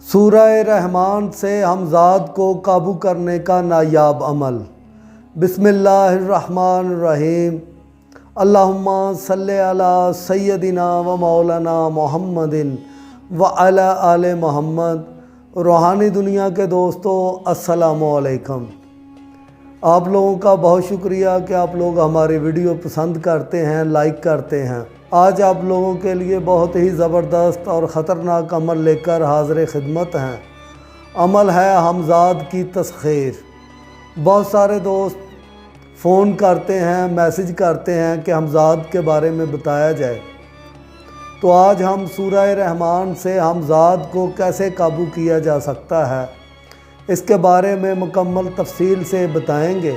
سورہ رحمان سے ہمزاد کو قابو کرنے کا نایاب عمل۔ بسم اللہ الرحمن الرحیم۔ اللہم صلی علی سیدنا و مولانا محمد وعلی آل محمد۔ روحانی دنیا کے دوستو السلام علیکم۔ آپ لوگوں کا بہت شکریہ کہ آپ لوگ ہماری ویڈیو پسند کرتے ہیں، لائک کرتے ہیں۔ آج آپ لوگوں کے لیے بہت ہی زبردست اور خطرناک عمل لے کر حاضر خدمت ہیں۔ عمل ہے ہمزاد کی تسخیر۔ بہت سارے دوست فون کرتے ہیں، میسج کرتے ہیں کہ ہمزاد کے بارے میں بتایا جائے، تو آج ہم سورہ رحمان سے ہمزاد کو کیسے قابو کیا جا سکتا ہے اس کے بارے میں مکمل تفصیل سے بتائیں گے۔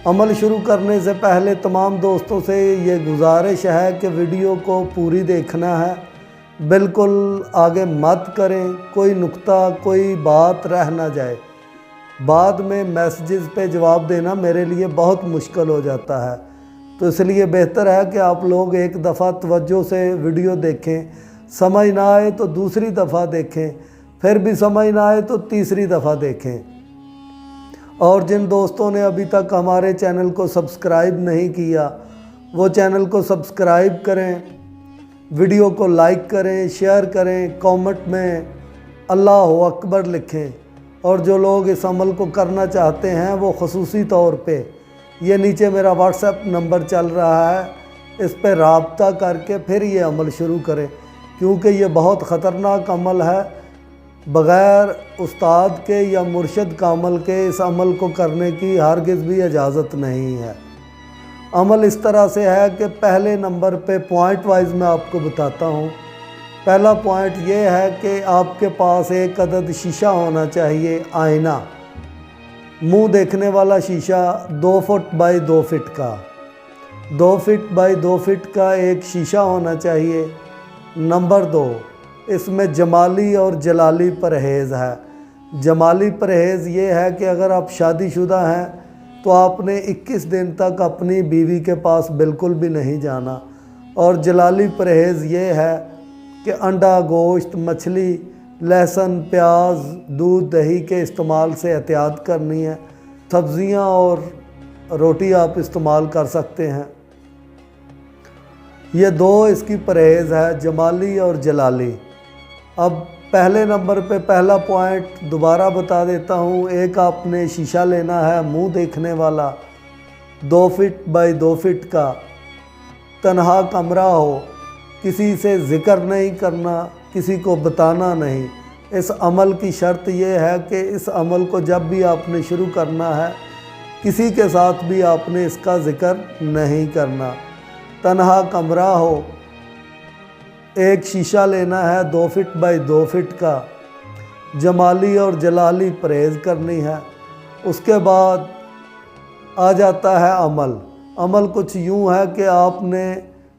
عمل شروع کرنے سے پہلے تمام دوستوں سے یہ گزارش ہے کہ ویڈیو کو پوری دیکھنا ہے، بالکل آگے مت کریں، کوئی نقطہ کوئی بات رہ نہ جائے۔ بعد میں میسیجز پہ جواب دینا میرے لیے بہت مشکل ہو جاتا ہے، تو اس لیے بہتر ہے کہ آپ لوگ ایک دفعہ توجہ سے ویڈیو دیکھیں، سمجھ نہ آئے تو دوسری دفعہ دیکھیں، پھر بھی سمجھ نہ آئے تو تیسری دفعہ دیکھیں۔ اور جن دوستوں نے ابھی تک ہمارے چینل کو سبسکرائب نہیں کیا وہ چینل کو سبسکرائب کریں، ویڈیو کو لائک کریں، شیئر کریں، کامنٹ میں اللہ اکبر لکھیں، اور جو لوگ اس عمل کو کرنا چاہتے ہیں وہ خصوصی طور پہ یہ نیچے میرا واٹس ایپ نمبر چل رہا ہے، اس پہ رابطہ کر کے پھر یہ عمل شروع کریں، کیونکہ یہ بہت خطرناک عمل ہے۔ بغیر استاد کے یا مرشد کا عمل کے اس عمل کو کرنے کی ہرگز بھی اجازت نہیں ہے۔ عمل اس طرح سے ہے کہ پہلے نمبر پہ پوائنٹ وائز میں آپ کو بتاتا ہوں۔ پہلا پوائنٹ یہ ہے کہ آپ کے پاس ایک عدد شیشہ ہونا چاہیے، آئینہ، منہ دیکھنے والا شیشہ 2 فٹ بائی 2 فٹ کا، 2 فٹ بائی 2 فٹ کا ایک شیشہ ہونا چاہیے۔ نمبر 2، اس میں جمالی اور جلالی پرہیز ہے۔ جمالی پرہیز یہ ہے کہ اگر آپ شادی شدہ ہیں تو آپ نے 21 دن تک اپنی بیوی کے پاس بالکل بھی نہیں جانا، اور جلالی پرہیز یہ ہے کہ انڈا، گوشت، مچھلی، لہسن، پیاز، دودھ، دہی کے استعمال سے احتیاط کرنی ہے۔ سبزیاں اور روٹی آپ استعمال کر سکتے ہیں۔ یہ 2 اس کی پرہیز ہے، جمالی اور جلالی۔ اب پہلے نمبر پہ پہلا پوائنٹ دوبارہ بتا دیتا ہوں۔ ایک آپ نے شیشہ لینا ہے منہ دیکھنے والا، 2 فٹ بائی 2 فٹ کا، تنہا کمرہ ہو، کسی سے ذکر نہیں کرنا، کسی کو بتانا نہیں۔ اس عمل کی شرط یہ ہے کہ اس عمل کو جب بھی آپ نے شروع کرنا ہے کسی کے ساتھ بھی آپ نے اس کا ذکر نہیں کرنا۔ تنہا کمرہ ہو، ایک شیشہ لینا ہے 2 فٹ بائی 2 فٹ کا، جمالی اور جلالی پرہیز کرنی ہے۔ اس کے بعد آ جاتا ہے عمل۔ عمل کچھ یوں ہے کہ آپ نے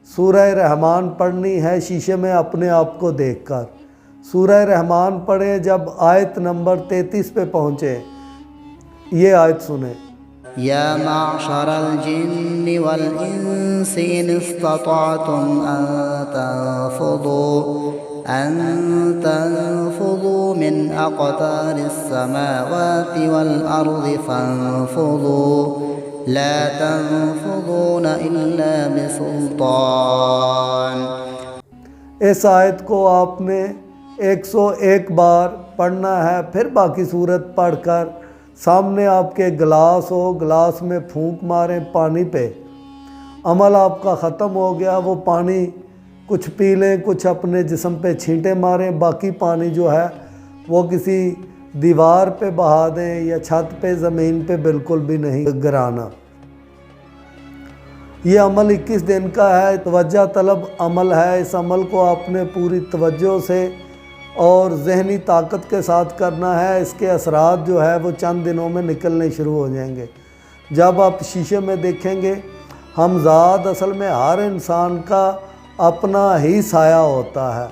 سورہ رحمان پڑھنی ہے شیشے میں اپنے آپ کو دیکھ کر۔ سورہ رحمان پڑھیں، جب آیت نمبر 33 پہ پہنچے یہ آیت سنیں۔ یا معشر الجن والانس ان استطعتم ان تنفذوا من اقطار السماوات والارض فانفذوا لا تنفذون الا بسلطان۔ اس آیت کو آپ نے 101 بار پڑھنا ہے، پھر باقی صورت پڑھ کر سامنے آپ کے گلاس ہو، گلاس میں پھونک ماریں پانی پہ۔ عمل آپ کا ختم ہو گیا۔ وہ پانی کچھ پی لیں، کچھ اپنے جسم پہ چھینٹے ماریں، باقی پانی جو ہے وہ کسی دیوار پہ بہا دیں یا چھت پہ، زمین پہ بالکل بھی نہیں گرانا۔ یہ عمل 21 دن کا ہے، توجہ طلب عمل ہے۔ اس عمل کو آپ نے پوری توجہ سے اور ذہنی طاقت کے ساتھ کرنا ہے۔ اس کے اثرات جو ہے وہ چند دنوں میں نکلنے شروع ہو جائیں گے۔ جب آپ شیشے میں دیکھیں گے، ہمزاد اصل میں ہر انسان کا اپنا ہی سایہ ہوتا ہے،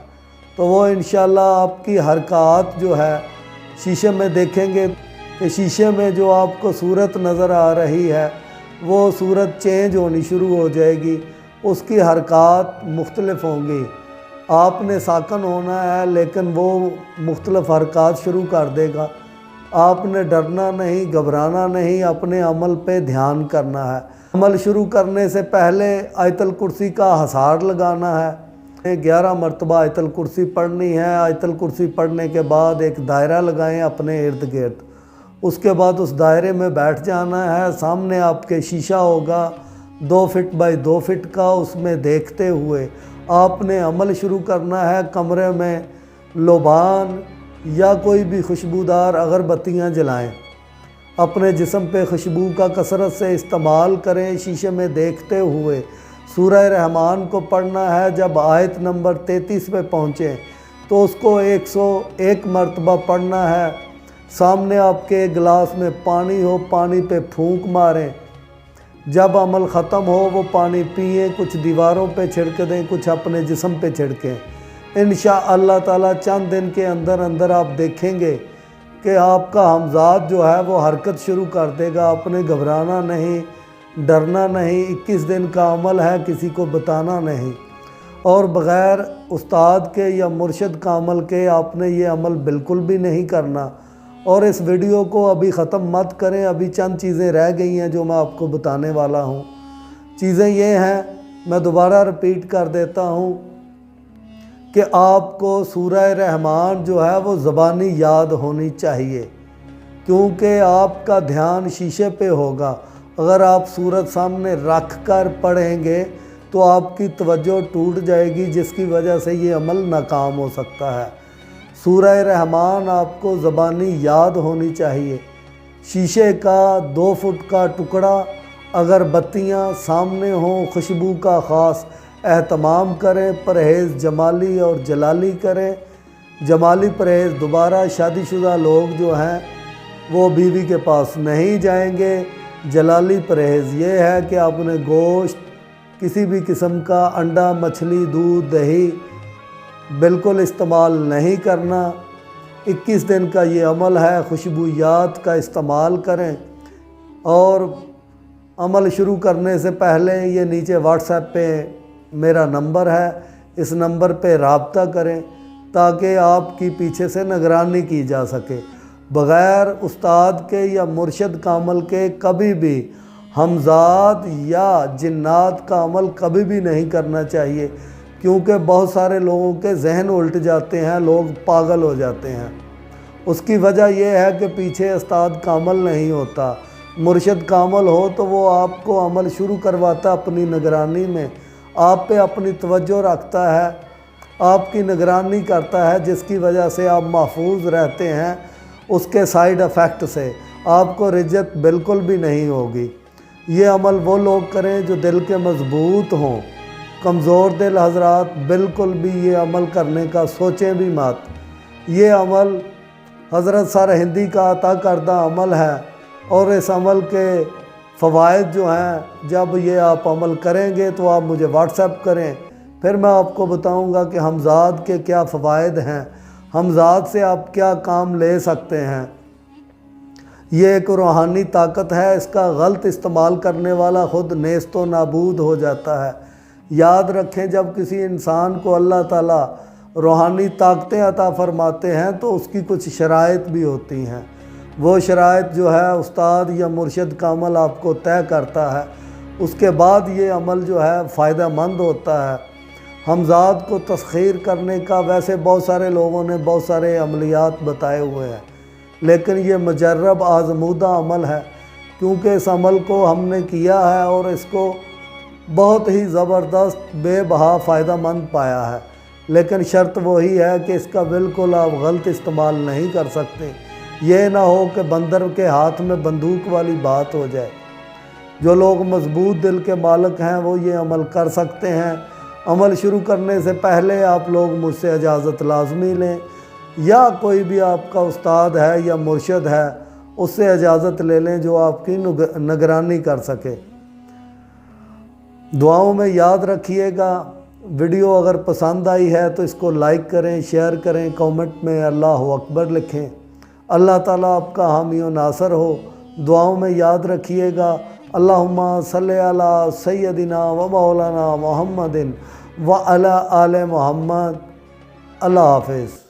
تو وہ انشاءاللہ آپ کی حرکات جو ہے شیشے میں دیکھیں گے کہ شیشے میں جو آپ کو صورت نظر آ رہی ہے وہ صورت چینج ہونی شروع ہو جائے گی، اس کی حرکات مختلف ہوں گی۔ آپ نے ساکن ہونا ہے، لیکن وہ مختلف حرکات شروع کر دے گا۔ آپ نے ڈرنا نہیں، گھبرانا نہیں، اپنے عمل پہ دھیان کرنا ہے۔ عمل شروع کرنے سے پہلے آیت الکرسی کا حصار لگانا ہے۔ 11 مرتبہ آیت الکرسی پڑھنی ہے۔ آیت الکرسی پڑھنے کے بعد ایک دائرہ لگائیں اپنے ارد گرد، اس کے بعد اس دائرے میں بیٹھ جانا ہے۔ سامنے آپ کے شیشہ ہوگا 2 فٹ بائی 2 فٹ کا، اس میں دیکھتے ہوئے آپ نے عمل شروع کرنا ہے۔ کمرے میں لوبان یا کوئی بھی خوشبودار اگربتیاں جلائیں، اپنے جسم پہ خوشبو کا کثرت سے استعمال کریں۔ شیشے میں دیکھتے ہوئے سورہ رحمان کو پڑھنا ہے۔ جب آیت نمبر 33 پہ پہنچیں تو اس کو 101 مرتبہ پڑھنا ہے۔ سامنے آپ کے گلاس میں پانی ہو، پانی پہ پھونک ماریں۔ جب عمل ختم ہو وہ پانی پئیں، کچھ دیواروں پہ چھڑک دیں، کچھ اپنے جسم پہ چھڑکیں۔ انشاءاللہ تعالی چند دن کے اندر اندر آپ دیکھیں گے کہ آپ کا ہمزاد جو ہے وہ حرکت شروع کر دے گا۔ آپ نے گھبرانا نہیں، ڈرنا نہیں۔ 21 دن کا عمل ہے، کسی کو بتانا نہیں، اور بغیر استاد کے یا مرشد کا عمل کے آپ نے یہ عمل بالکل بھی نہیں کرنا۔ اور اس ویڈیو کو ابھی ختم مت کریں، ابھی چند چیزیں رہ گئی ہیں جو میں آپ کو بتانے والا ہوں۔ چیزیں یہ ہیں، میں دوبارہ رپیٹ کر دیتا ہوں کہ آپ کو سورہ رحمان جو ہے وہ زبانی یاد ہونی چاہیے، کیونکہ آپ کا دھیان شیشے پہ ہوگا۔ اگر آپ سورت سامنے رکھ کر پڑھیں گے تو آپ کی توجہ ٹوٹ جائے گی، جس کی وجہ سے یہ عمل ناکام ہو سکتا ہے۔ سورہ رحمان آپ کو زبانی یاد ہونی چاہیے۔ شیشے کا 2 فٹ کا ٹکڑا، اگربتیاں سامنے ہوں، خوشبو کا خاص اہتمام کریں۔ پرہیز جمالی اور جلالی کریں۔ جمالی پرہیز دوبارہ شادی شدہ لوگ جو ہیں وہ بیوی کے پاس نہیں جائیں گے۔ جلالی پرہیز یہ ہے کہ آپ نے گوشت، کسی بھی قسم کا انڈا، مچھلی، دودھ، دہی بالکل استعمال نہیں کرنا۔ 21 دن کا یہ عمل ہے، خوشبویات کا استعمال کریں۔ اور عمل شروع کرنے سے پہلے یہ نیچے واٹس ایپ پہ میرا نمبر ہے، اس نمبر پہ رابطہ کریں تاکہ آپ کی پیچھے سے نگرانی کی جا سکے۔ بغیر استاد کے یا مرشد کا عمل کے کبھی بھی ہمزاد یا جنات کا عمل کبھی بھی نہیں کرنا چاہیے، کیونکہ بہت سارے لوگوں کے ذہن الٹ جاتے ہیں، لوگ پاگل ہو جاتے ہیں۔ اس کی وجہ یہ ہے کہ پیچھے استاد کا عمل نہیں ہوتا۔ مرشد کا عمل ہو تو وہ آپ کو عمل شروع کرواتا اپنی نگرانی میں، آپ پہ اپنی توجہ رکھتا ہے، آپ کی نگرانی کرتا ہے، جس کی وجہ سے آپ محفوظ رہتے ہیں اس کے سائیڈ افیکٹ سے۔ آپ کو رجت بالکل بھی نہیں ہوگی۔ یہ عمل وہ لوگ کریں جو دل کے مضبوط ہوں۔ کمزور دل حضرات بالکل بھی یہ عمل کرنے کا سوچیں بھی مت۔ یہ عمل حضرت سرہندی کا عطا کردہ عمل ہے، اور اس عمل کے فوائد جو ہیں، جب یہ آپ عمل کریں گے تو آپ مجھے واٹس ایپ کریں، پھر میں آپ کو بتاؤں گا کہ ہمزاد کے کیا فوائد ہیں، ہمزاد سے آپ کیا کام لے سکتے ہیں۔ یہ ایک روحانی طاقت ہے، اس کا غلط استعمال کرنے والا خود نیست و نابود ہو جاتا ہے۔ یاد رکھیں، جب کسی انسان کو اللہ تعالیٰ روحانی طاقتیں عطا فرماتے ہیں تو اس کی کچھ شرائط بھی ہوتی ہیں۔ وہ شرائط جو ہے استاد یا مرشد کا عمل آپ کو طے کرتا ہے، اس کے بعد یہ عمل جو ہے فائدہ مند ہوتا ہے۔ ہمزاد کو تسخیر کرنے کا ویسے بہت سارے لوگوں نے بہت سارے عملیات بتائے ہوئے ہیں، لیکن یہ مجرب آزمودہ عمل ہے، کیونکہ اس عمل کو ہم نے کیا ہے اور اس کو بہت ہی زبردست بے بہا فائدہ مند پایا ہے۔ لیکن شرط وہی ہے کہ اس کا بالکل آپ غلط استعمال نہیں کر سکتے۔ یہ نہ ہو کہ بندر کے ہاتھ میں بندوق والی بات ہو جائے۔ جو لوگ مضبوط دل کے مالک ہیں وہ یہ عمل کر سکتے ہیں۔ عمل شروع کرنے سے پہلے آپ لوگ مجھ سے اجازت لازمی لیں، یا کوئی بھی آپ کا استاد ہے یا مرشد ہے اس سے اجازت لے لیں جو آپ کی نگرانی کر سکے۔ دعاؤں میں یاد رکھیے گا۔ ویڈیو اگر پسند آئی ہے تو اس کو لائک کریں، شیئر کریں، کامنٹ میں اللہ اکبر لکھیں۔ اللہ تعالیٰ آپ کا حامی و ناصر ہو۔ دعاؤں میں یاد رکھیے گا، اللہم صلی علی سیدنا و مولانا محمد و علی آل محمد۔ اللہ حافظ۔